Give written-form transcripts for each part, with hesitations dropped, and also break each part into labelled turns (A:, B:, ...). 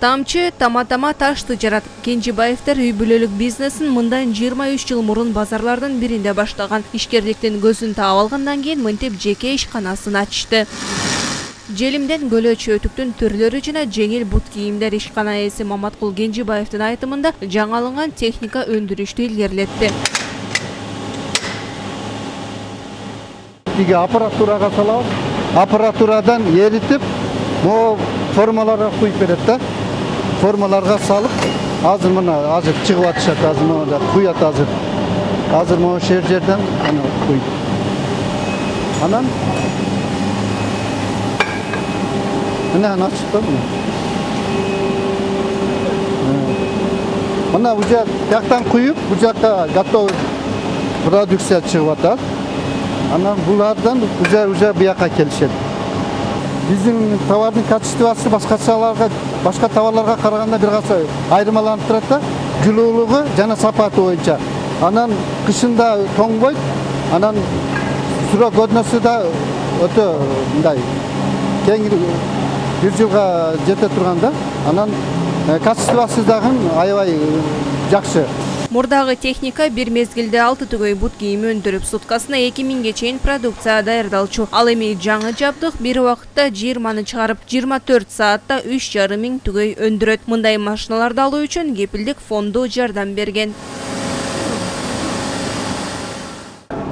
A: Тамчы тама-тама ташты жарат. Кенжебаевтер үй бүлөлүк бизнесин мындан 23 жыл мурун базарлардын биринде баштаган. Ишкерликтин көзүн таап алгандан кийин мынтип жеке ишканасын ачты. Желимден көлөчү өтүктүн түрлөрү жана жеңил бут кийимдер ишкана ээси Маматкул Кенжебаевдин айтымында жаңы алынган техника өндүрүштү илгерилетти.
B: Аппаратурага салабыз. Аппаратурадан эритип, могу формаларга куюп берет да. Формаларга салып, азыр мына азыр чыгып атышат, азыр мына куят азыр. Азыр могу жерден аны куйуп. Анан мына ачып да мына. Мына бу жактан куюп, бу жакка готовый продукция чыгып атат. Анан булардан уже бияка келишет. Биздин товардын качествосы башка товарларга караганда бир кача айырмаланып турат да, жылуулугу жана сапаты боюнча. Анан кышында тоңбойт, анан срок годности да өтө мындай кең бир жылга жете турган да. Анан качествосы дагы аябай жакшы.
A: Мурдагы техника бир мезгилде 6 түгөй бут кийим өндүрүп, суткасына 2000ге чейин продукция даярдалчу. Ал эми жаңы жабдык бир убакытта 20 чыгарып, 24 саатта 3500 түгөй өндүрөт. Мындай машиналарды алуу үчүн кепилдик фонду жардам берген.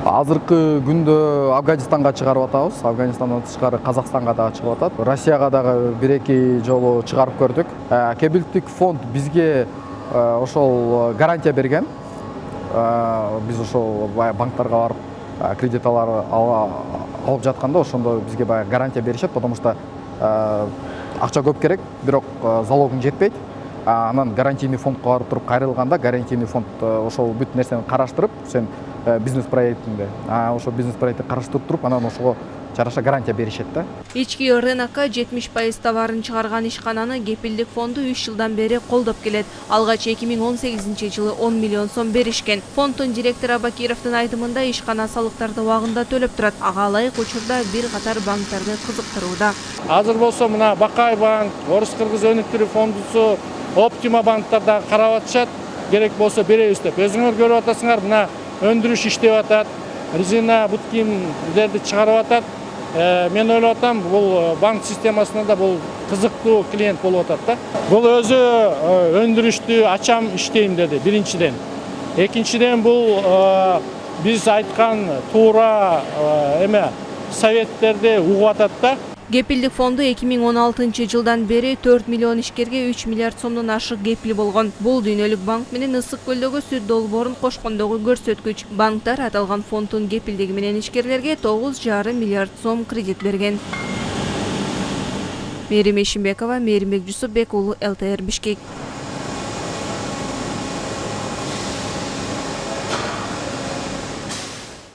C: Азыркы күндө Афганистанга чыгарып атабыз. Афганистандан тышкары Казакстанга дагы чыгып атат. Россияга дагы 1-2 жолу чыгарып көрдүк. Кепилдик фонд бизге ошол гарантия берген. Биз ошол банктарга барып кредиталар алып жатканда ошондо бизге гарантия беришет, потому что акча көп керек, бирок залогуң жетпейт. Анан гарантийный фондко барып туруп кайрылганда гарантийный фонд ошол бүт нерсени караштырып, сен бизнес проектинде, ошо бизнес проектти караштырып туруп, анан ошого жараша гарантия беришет да.
A: Ички рынокко 70% товарын чыгарган ишкананы кепилдик фонду 3 жылдан бери колдоп келет. Алгач 2018-жылы 10 миллион сом беришкен. Фонддун директору Бакировдун айтымында ишкана салыктарды убагында төлөп турат. Ага ылайык учурда бир катар банктарды кызыктырууда.
D: Азыр болсо мына Бакай банк, Орус-Кыргыз өнүктүрүү фондусу, Оптима банктарда карап атышат. Керек болсо беребиз деп. Өзүңөр көрүп атасыңар, мына өндүрүш иштеп атат. Резина бут кийимдерди чыгарып атат. Мен ойлоп атам, бул банк системасында да бул кызыктуу клиент болуп атат да. Бул өзү өндүрүштү ачам иштейм деди биринчиден. Экинчиден бул биз айткан туура советтерди угуп атат да.
A: Кепилдик фонду 2016 жылдан бери 4 миллион ишкерге 3 миллиард сомдон ашык кепил болгон. Бул дүйнөлүк банк менен Ысык көлдөгү сүт долбоорун кошкондогу көрсөткүч. Банктар аталган фонддун кепилдиги менен ишкерлерге 9,5 миллиард сом кредит берген. Мээрим Ишимбекова, Мээримбек Жусупбек уулу, ЛТР Бишкек.